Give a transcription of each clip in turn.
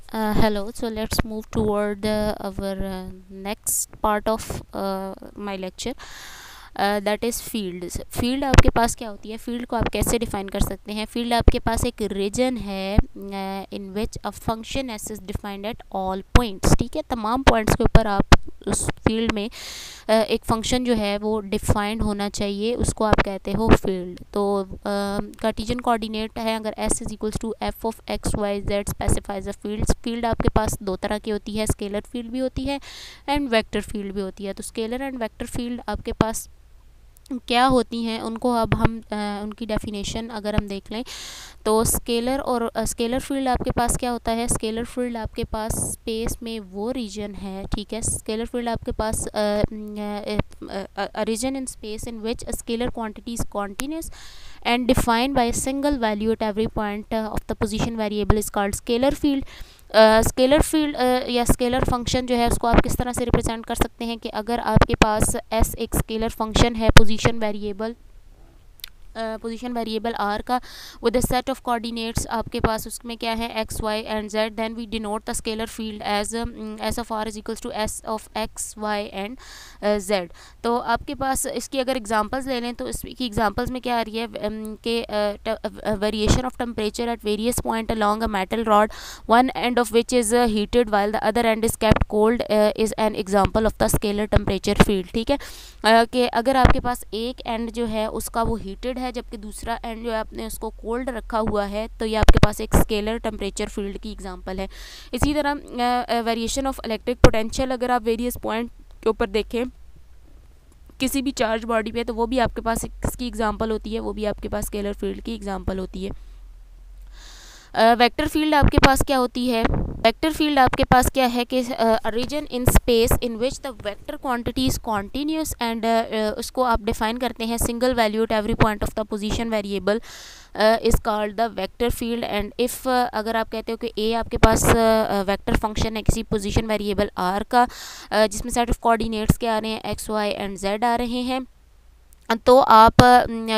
Hello, so let's move toward our next part of my lecture. That is fields. Field आपके पास क्या होती है, फील्ड को आप कैसे डिफाइन कर सकते हैं। फील्ड आपके पास एक रीजन है in which a function S is defined at all points. ठीक है, तमाम पॉइंट्स के ऊपर आप उस फील्ड में एक फंक्शन जो है वो डिफाइंड होना चाहिए, उसको आप कहते हो फील्ड। तो कार्टेशियन कोऑर्डिनेट है, अगर S is equals to F of X Y Z specifies a field. Field आपके पास दो तरह की होती है, स्केलर फील्ड भी होती है एंड वेक्टर फील्ड भी होती है। तो स्केलर एंड वेक्टर फील्ड आपके पास क्या होती हैं, उनको अब हम उनकी डेफिनेशन अगर हम देख लें तो स्केलर और स्केलर फील्ड आपके पास क्या होता है। स्केलर फील्ड आपके पास स्पेस में वो रीजन है, ठीक है। स्केलर फील्ड आपके पास region in space in which scalar quantity is continuous and defined by single value at every point of the position variable is called scalar field. Scalar field या scalar function जो है उसको आप किस तरह से रिप्रेजेंट कर सकते हैं कि अगर आपके पास एस एक स्केलर फंक्शन है पोजीशन वेरिएबल आर का with a set of coordinates आपके पास उसमें क्या है X Y and Z, then we denote the scalar field as S of R is equals to S of X Y and Z. तो आपके पास इसकी अगर एग्जांपल्स ले लें तो इसकी एग्जांपल्स में क्या आ रही है कि variation of temperature at various point along a metal rod, one end of which is heated while the other and is kept cold is an example of the scalar temperature field. ठीक है, कि अगर आपके पास एक and जो है उसका वो हीटेड है जबकि दूसरा एंड जो है आपने उसको कोल्ड रखा हुआ है, तो ये आपके पास एक स्केलर टेम्परेचर फील्ड की एग्जांपल है। इसी तरह वेरिएशन ऑफ इलेक्ट्रिक पोटेंशियल अगर आप वेरियस पॉइंट के ऊपर देखें किसी भी चार्ज बॉडी पे, तो वो भी आपके पास किसकी एग्जांपल होती है, वो भी आपके पास स्केलर फील्ड की एग्जांपल होती है। वेक्टर फील्ड आपके पास क्या होती है। वेक्टर फील्ड आपके पास क्या है कि region in space in which the vector quantity is continuous and उसको आप डिफाइन करते हैं single value at every point of the position variable is called the vector field. And if अगर आप कहते हो कि ए आपके पास वेक्टर फंक्शन है किसी पोजीशन वेरिएबल आर का जिसमें सेट ऑफ कोऑर्डिनेट्स क्या आ रहे हैं एक्स वाई एंड जेड आ रहे हैं, तो आप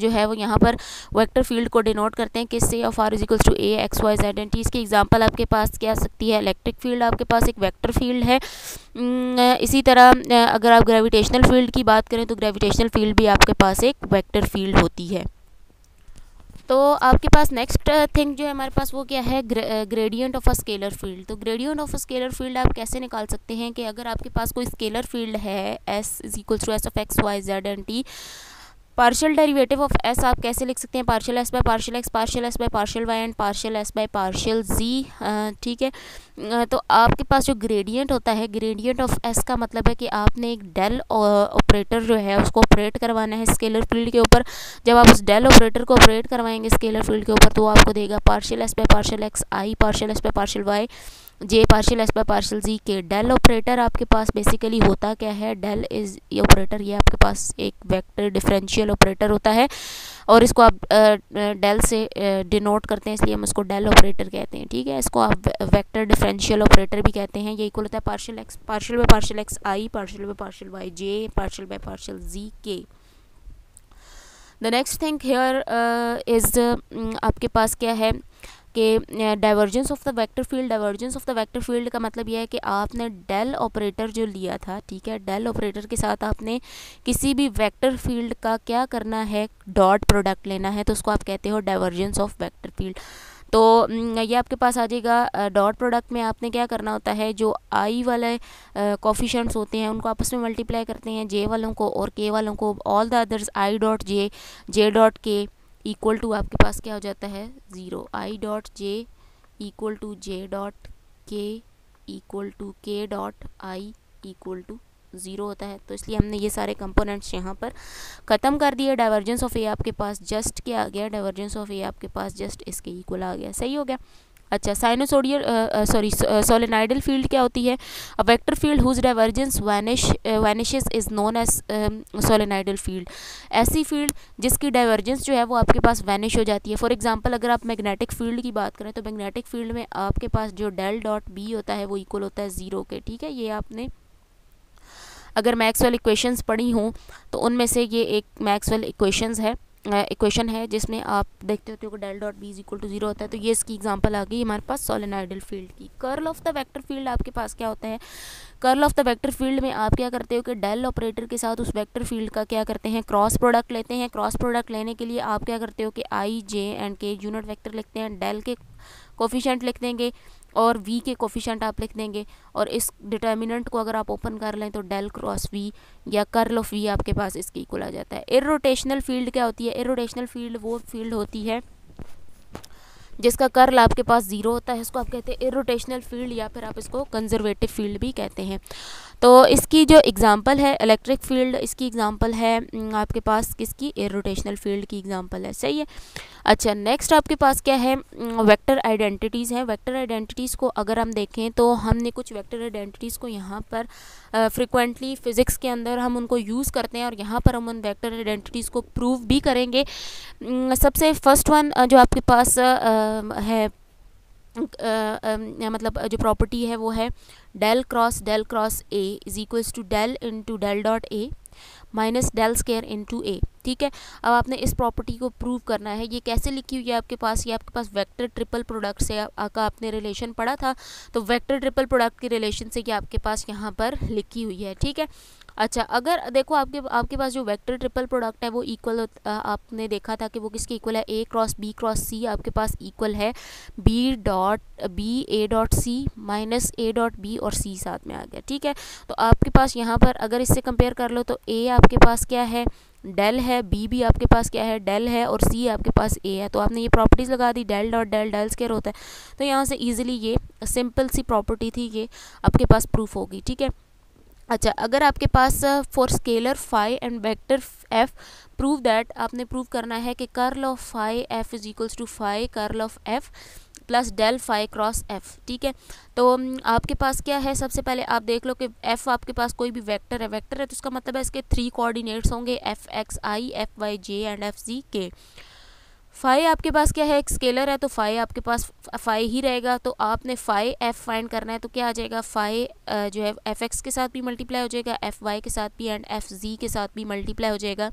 जो है वो यहाँ पर वेक्टर फील्ड को डिनोट करते हैं किससे, of R is equals to A X Y Z and T. इसकी एग्जांपल आपके पास क्या आ सकती है, इलेक्ट्रिक फील्ड आपके पास एक वेक्टर फील्ड है। इसी तरह अगर आप ग्रेविटेशनल फील्ड की बात करें तो ग्रेविटेशनल फील्ड भी आपके पास एक वेक्टर फील्ड होती है। तो आपके पास नेक्स्ट थिंग जो है हमारे पास वो क्या है, gradient of a scalar field. तो gradient of a scalar field आप कैसे निकाल सकते हैं कि अगर आपके पास कोई स्केलर फील्ड है S is equals to S of X Y Z and T, partial derivative of S आप कैसे लिख सकते हैं, partial S by partial X, partial S by partial Y and partial S by partial Z. ठीक है, तो आपके पास जो ग्रेडियंट होता है, ग्रेडियंट ऑफ एस का मतलब है कि आपने एक डेल ऑपरेटर जो है उसको ऑपरेट करवाना है स्केलर फील्ड के ऊपर। जब आप उस डेल ऑपरेटर को ऑपरेट करवाएंगे स्केलर फील्ड के ऊपर तो वो आपको देगा partial S by partial X I, partial S by partial Y J, partial S by partial Z K. Del operator आपके पास बेसिकली होता क्या है, डेल इज ये ऑपरेटर ये आपके पास एक वेक्टर डिफरेंशियल ऑपरेटर होता है और इसको आप डेल से डिनोट करते हैं, इसलिए हम इसको डेल ऑपरेटर कहते हैं। ठीक है, इसको आप वेक्टर डिफरेंशियल ऑपरेटर भी कहते हैं। ये इक्वल होता है partial X, partial by partial X I, partial by partial Y J, partial by partial Z K. The next thing here is आपके पास क्या है कि divergence of the vector field. Divergence of the vector field का मतलब यह है कि आपने डेल ऑपरेटर जो लिया था, ठीक है, डेल ऑपरेटर के साथ आपने किसी भी वेक्टर फील्ड का क्या करना है, डॉट प्रोडक्ट लेना है, तो उसको आप कहते हो डाइवर्जेंस ऑफ वेक्टर फील्ड। तो ये आपके पास आ जाएगा डॉट प्रोडक्ट में आपने क्या करना होता है, जो आई वाले कोफिशिएंट्स होते हैं उनको आपस में मल्टीप्लाई करते हैं, जे वालों को और के वालों को, all the others I dot J dot K equal to आपके पास क्या हो जाता है, zero. I dot J equal to J dot K equal to K dot I equal to zero होता है। तो इसलिए हमने ये सारे कंपोनेंट्स यहाँ पर ख़त्म कर दिए। डाइवर्जेंस ऑफ ए आपके पास जस्ट क्या आ गया, डाइवर्जेंस ऑफ ए आपके पास जस्ट इसके इक्वल आ गया, सही हो गया। अच्छा, साइनोसोडियल सोलेनाइडल फील्ड क्या होती है, a vector field whose divergence vanishes is known as solenoidal field. ऐसी फील्ड जिसकी डाइवर्जेंस जो है वो आपके पास वैनिश हो जाती है। फॉर एग्जांपल अगर आप मैग्नेटिक फील्ड की बात करें तो मैग्नेटिक फील्ड में आपके पास जो डेल डॉट बी होता है वो इक्वल होता है ज़ीरो के। ठीक है, ये आपने अगर मैक्सवेल इक्वेशंस पढ़ी हों तो उनमें से ये एक मैक्सवेल इक्वेशंस है। इक्वेशन है जिसमें आप देखते होते हो कि del dot B is equal to 0 होता है। तो ये इसकी एग्जांपल आ गई हमारे पास सोलेनोइडल फील्ड की। Curl of the vector field आपके पास क्या होता है, curl of the vector field में आप क्या करते हो कि डेल ऑपरेटर के साथ उस वेक्टर फील्ड का क्या करते हैं, क्रॉस प्रोडक्ट लेते हैं। क्रॉस प्रोडक्ट लेने के लिए आप क्या करते हो कि आई जे एंड के यूनिट वेक्टर लिखते हैं, डेल के कोफिशिएंट लिख देंगे और वी के कोफिशिएंट आप लिख देंगे, और इस डिटर्मिनेंट को अगर आप ओपन कर लें तो डेल क्रॉस वी या कर्ल ऑफ वी आपके पास इसके इक्वल आ जाता है। इररोटेशनल फील्ड क्या होती है, इररोटेशनल फील्ड वो फील्ड होती है जिसका कर्ल आपके पास 0 होता है, इसको आप कहते हैं इररोटेशनल फील्ड, या फिर आप इसको कंजर्वेटिव फील्ड भी कहते हैं। तो इसकी जो एग्जांपल है इलेक्ट्रिक फील्ड, इसकी एग्जांपल है आपके पास किसकी, इररोटेशनल फील्ड की एग्जांपल है, सही है। अच्छा, नेक्स्ट आपके पास क्या है, वेक्टर आइडेंटिटीज़ हैं। वेक्टर आइडेंटिटीज़ को अगर हम देखें तो हमने कुछ वेक्टर आइडेंटिटीज़ को यहाँ पर फ्रिक्वेंटली फिज़िक्स के अंदर हम उनको यूज़ करते हैं, और यहाँ पर हम उन वेक्टर आइडेंटिटीज़ को प्रूव भी करेंगे। सबसे फर्स्ट वन जो आपके पास है मतलब जो प्रॉपर्टी है वो है del cross A is equals to del into del dot A minus del square into A. ठीक है, अब आपने इस प्रॉपर्टी को प्रूव करना है। ये कैसे लिखी हुई है आपके पास, ये आपके पास वेक्टर ट्रिपल प्रोडक्ट से का आपने रिलेशन पढ़ा था, तो वेक्टर ट्रिपल प्रोडक्ट के रिलेशन से ये आपके पास यहाँ पर लिखी हुई है। ठीक है, अच्छा, अगर देखो आपके पास जो वेक्टर ट्रिपल प्रोडक्ट है वो इक्वल आपने देखा था कि वो किसके इक्वल है, ए क्रॉस सी आपके पास इक्वल है B A dot C minus A dot B, और सी साथ में आ गया। ठीक है, तो आपके पास यहाँ पर अगर इससे कंपेयर कर लो तो ए आपके पास क्या है, डेल है, बी भी आपके पास क्या है, डेल है, और सी आपके पास ए है। तो आपने ये प्रॉपर्टीज़ लगा दी, del dot del del square होता है, तो यहाँ से इजीली ये सिंपल सी प्रॉपर्टी थी, ये आपके पास प्रूफ होगी। ठीक है, अच्छा, अगर आपके पास for scalar phi and vector F prove that, आपने प्रूव करना है कि curl of phi F is equals to phi curl of F plus del phi cross F. ठीक है, तो आपके पास क्या है, सबसे पहले आप देख लो कि एफ आपके पास कोई भी वेक्टर है तो इसका मतलब है इसके 3 कोऑर्डिनेट्स होंगे, F X I, F Y J and F Z K. Phi आपके पास क्या है, एक स्केलर है, तो फाई आपके पास फाई ही रहेगा। तो आपने फाई एफ फाइंड करना है, तो क्या आ जाएगा, फाई जो है एफ एक्स के साथ भी मल्टीप्लाई हो जाएगा, एफ वाई के साथ भी एंड एफ जी के साथ भी मल्टीप्लाई हो जाएगा।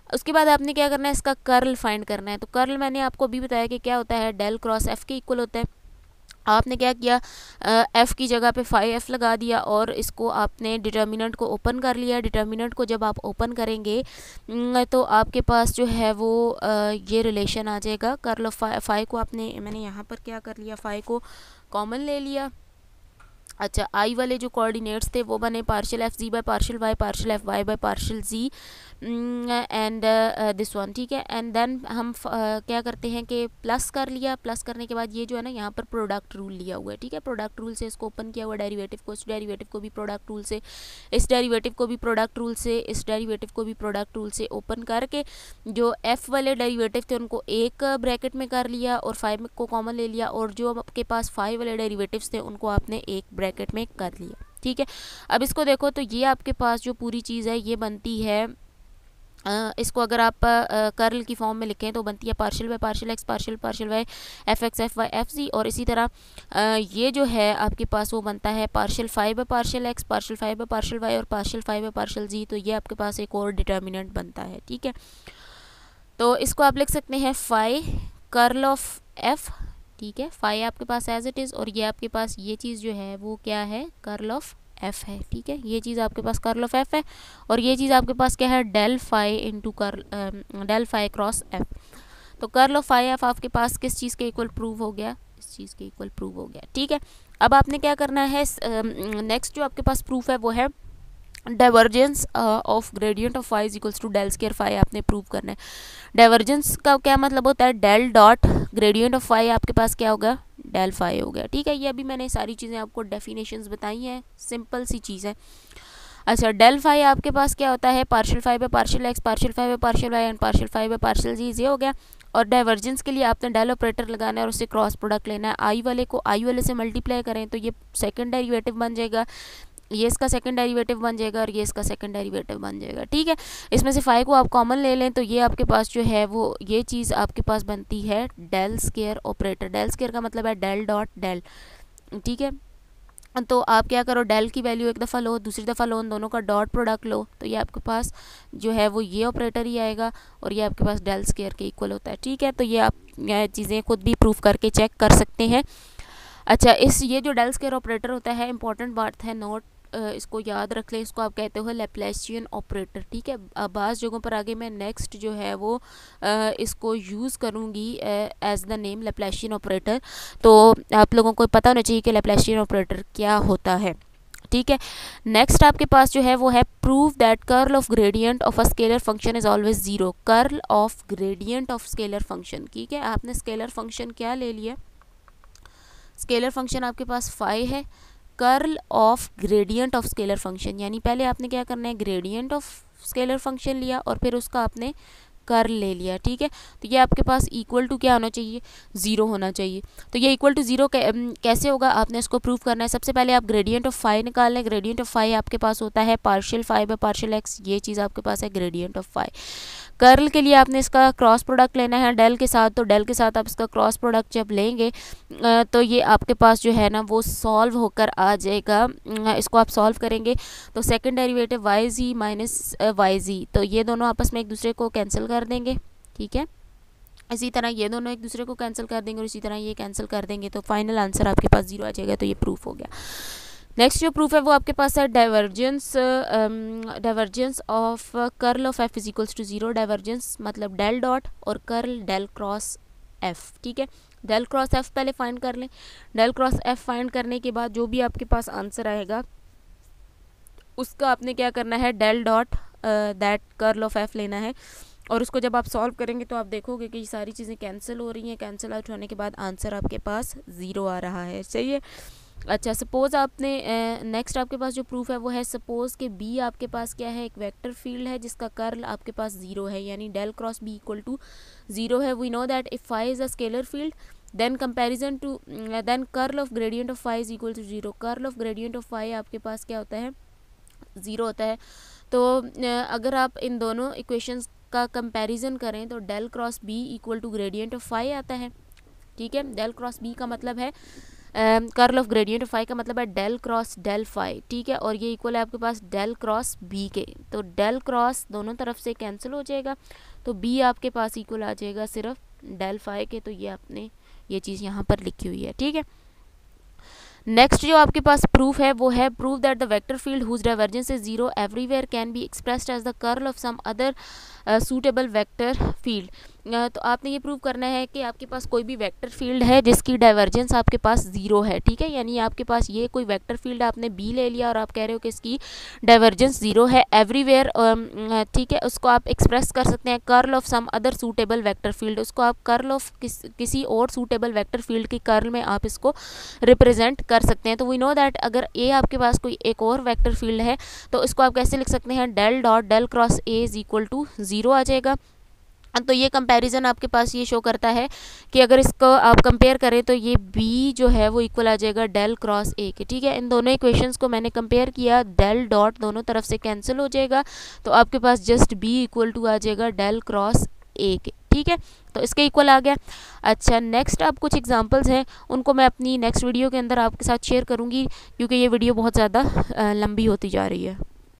उसके बाद आपने क्या करना है, इसका कर्ल फाइंड करना है। तो कर्ल मैंने आपको अभी बताया कि क्या होता है, डेल क्रॉस एफ के इक्वल होता है। आपने क्या किया, एफ़ की जगह पे फाई एफ लगा दिया, और इसको आपने डिटर्मिनेंट को ओपन कर लिया। डिटर्मिनेंट को जब आप ओपन करेंगे तो आपके पास जो है वो ये रिलेशन आ जाएगा। कर्ल ऑफ फाई को मैंने यहाँ पर क्या कर लिया, फाई को कॉमन ले लिया। अच्छा, आई वाले जो कोऑर्डिनेट्स थे वो बने partial F Z by partial Y, partial F Y by partial Z and this one. ठीक है, एंड देन हम क्या करते हैं कि प्लस कर लिया। प्लस करने के बाद ये जो है ना, यहाँ पर प्रोडक्ट रूल लिया हुआ है। ठीक है, प्रोडक्ट रूल से इसको ओपन किया हुआ, डेरिवेटिव को, इस डेरिवेटिव को भी प्रोडक्ट रूल से, इस डेरिवेटिव को भी प्रोडक्ट रूल से, इस डेरिवेटिव को भी प्रोडक्ट रूल से ओपन करके जो एफ वाले डेरिवेटिव थे उनको एक ब्रैकेट में कर लिया और फाइव को कॉमन ले लिया, और जो आपके पास फाइव वाले डेरिवेटिव्स थे उनको आपने एक ब्रैकेट में कर लिया। ठीक है, अब इसको देखो तो ये आपके पास जो पूरी चीज़ है ये बनती है, इसको अगर आप कर्ल की फॉर्म में लिखें तो बनती है partial by partial X partial Y F X F Y F Z, और इसी तरह ये जो है आपके पास वो बनता है partial phi by partial X partial phi by partial Y और partial phi by partial Z. तो ये आपके पास एक और डिटर्मिनेंट बनता है। ठीक है, तो इसको आप लिख सकते हैं फाई कर्ल ऑफ एफ। ठीक है, फाई आपके पास एज इट इज़, और ये आपके पास ये चीज़ जो है वो क्या है, कर्ल ऑफ एफ है। ठीक है, ये चीज़ आपके पास कर्ल ऑफ एफ है, और ये चीज़ आपके पास क्या है, del phi into del phi cross F. तो कर्ल ऑफ फाई एफ आपके पास किस चीज़ के इक्वल प्रूव हो गया, इस चीज़ के इक्वल प्रूव हो गया। ठीक है, अब आपने क्या करना है, नेक्स्ट जो आपके पास प्रूफ है वो है divergence of gradient of phi is equals to del square phi आपने प्रूव करना है। डाइवर्जेंस का क्या मतलब होता है, del dot gradient of phi आपके पास क्या होगा, डेल फाई हो गया। ठीक है, ये अभी मैंने सारी चीज़ें आपको डेफिनेशंस बताई हैं, सिंपल सी चीज़ है। अच्छा, डेल फाई आपके पास क्या होता है, partial phi by partial X partial phi by partial Y and partial phi by partial Z, ये हो गया। और डाइवर्जेंस के लिए आपने डेल ऑपरेटर लगाना है और उससे क्रॉस प्रोडक्ट लेना है। आई वाले को आई वाले से मल्टीप्लाई करें तो ये सेकंड डेरिवेटिव बन जाएगा, ये इसका सेकंड डेरिवेटिव बन जाएगा, और ये इसका सेकंड डेरिवेटिव बन जाएगा। ठीक है, इसमें से फाई को आप कॉमन ले लें तो ये आपके पास जो है वो ये चीज़ आपके पास बनती है del square operator. Del square का मतलब है डेल डॉट डेल। ठीक है, तो आप क्या करो, डेल की वैल्यू एक दफ़ा लो, दूसरी दफ़ा लो, उन दोनों का डॉट प्रोडक्ट लो, तो ये आपके पास जो है वो ये ऑपरेटर ही आएगा और ये आपके पास डेल स्क्वायर के इक्वल होता है। ठीक है, तो ये आप चीज़ें खुद भी प्रूफ करके चेक कर सकते हैं। अच्छा, ये जो डेल स्क्वायर ऑपरेटर होता है, इंपॉर्टेंट बात है नोट, इसको याद रख लें, इसको आप कहते हो लैप्लासियन ऑपरेटर। ठीक है, बाज़ जगहों पर आगे मैं नेक्स्ट जो है वो इसको यूज़ करूँगी as the name Laplacian operator, तो आप लोगों को पता होना चाहिए कि लैप्लासियन ऑपरेटर क्या होता है। ठीक है, नेक्स्ट आपके पास जो है वो है prove that curl of gradient of a scalar function is always zero. Curl of gradient of scalar function, ठीक है, आपने स्केलर फंक्शन क्या ले लिया, स्केलर फंक्शन आपके पास फाई है, curl of gradient of scalar function, यानी पहले आपने क्या करना है, ग्रेडियंट ऑफ स्केलर फंक्शन लिया और फिर उसका आपने कर्ल ले लिया। ठीक है, तो ये आपके पास इक्वल टू क्या होना चाहिए, ज़ीरो होना चाहिए। तो ये इक्वल टू ज़ीरो कैसे होगा, आपने इसको प्रूव करना है। सबसे पहले आप ग्रेडियंट ऑफ फाई निकाल लें। ग्रेडियंट ऑफ फाई आपके पास होता है partial phi by partial X, ये चीज़ आपके पास है ग्रेडियंट ऑफ फाई। कर्ल के लिए आपने इसका क्रॉस प्रोडक्ट लेना है डेल के साथ, तो डेल के साथ आप इसका क्रॉस प्रोडक्ट जब लेंगे तो ये आपके पास जो है ना वो सॉल्व होकर आ जाएगा। इसको आप सॉल्व करेंगे तो सेकंड डेरिवेटिव वाई जी माइनस वाई जी, तो ये दोनों आपस में एक दूसरे को कैंसिल कर देंगे। ठीक है, इसी तरह ये दोनों एक दूसरे को कैंसिल कर देंगे और इसी तरह ये कैंसिल कर देंगे, तो फाइनल आंसर आपके पास ज़ीरो आ जाएगा। तो ये प्रूफ हो गया। नेक्स्ट जो प्रूफ है वो आपके पास है divergence of curl of F is equals to zero. Divergence मतलब डेल डॉट और कर्ल डेल क्रॉस एफ। ठीक है, डेल क्रॉस एफ पहले फाइंड कर लें। डेल क्रॉस एफ फाइंड करने के बाद जो भी आपके पास आंसर आएगा उसका आपने क्या करना है, del dot that curl of F लेना है और उसको जब आप सॉल्व करेंगे तो आप देखोगे कि ये सारी चीज़ें कैंसिल हो रही हैं। कैंसिल आउट होने के बाद आंसर आपके पास ज़ीरो आ रहा है। सही है। अच्छा, सपोज़ आपने नेक्स्ट आपके पास जो प्रूफ है वो है, सपोज़ कि बी आपके पास क्या है, एक वेक्टर फील्ड है जिसका कर्ल आपके पास ज़ीरो है, यानी del cross B equal to zero है। We know that if phi is a scalar field then comparison to then curl of gradient of phi is equal to zero. Curl of gradient of phi आपके पास क्या होता है, zero होता है। तो अगर आप इन दोनों इक्वेशंस का कंपैरिजन करें तो del cross B equal to gradient of phi आता है। ठीक है, डेल क्रॉस बी का मतलब है curl of gradient of phi का मतलब है डेल क्रॉस डेल फाई। ठीक है, और ये इक्वल है आपके पास डेल क्रॉस बी के, तो डेल क्रॉस दोनों तरफ से कैंसिल हो जाएगा, तो बी आपके पास इक्वल आ जाएगा सिर्फ डेल फाई के। तो ये आपने ये चीज़ यहाँ पर लिखी हुई है। ठीक है, नेक्स्ट जो आपके पास प्रूफ है वो है prove that the vector field whose divergence is zero everywhere can be expressed as the curl of some other suitable vector field. तो आपने ये प्रूव करना है कि आपके पास कोई भी वेक्टर फील्ड है जिसकी डाइवर्जेंस आपके पास ज़ीरो है। ठीक है, यानी आपके पास ये कोई वेक्टर फील्ड आपने बी ले लिया और आप कह रहे हो कि इसकी डाइवर्जेंस ज़ीरो है एवरीवेयर। ठीक है, उसको आप एक्सप्रेस कर सकते हैं curl of some other suitable vector field, उसको आप कर्ल ऑफ किसी और सूटेबल वेक्टर फील्ड की कर्ल में आप इसको रिप्रेजेंट कर सकते हैं। तो वी नो दैट अगर ए आपके पास कोई एक और वेक्टर फील्ड है तो इसको आप कैसे लिख सकते हैं, del dot del cross A is equal to zero आ जाएगा। तो ये कंपैरिजन आपके पास ये शो करता है कि अगर इसको आप कंपेयर करें तो ये बी जो है वो इक्वल आ जाएगा डेल क्रॉस ए के। ठीक है, इन दोनों इक्वेशंस को मैंने कंपेयर किया, डेल डॉट दोनों तरफ से कैंसिल हो जाएगा, तो आपके पास जस्ट बी इक्वल टू आ जाएगा डेल क्रॉस ए के। ठीक है, तो इसके इक्वल आ गया। अच्छा, नेक्स्ट अब कुछ एग्जांपल्स हैं, उनको मैं अपनी नेक्स्ट वीडियो के अंदर आपके साथ शेयर करूंगी क्योंकि ये वीडियो बहुत ज़्यादा लंबी होती जा रही है।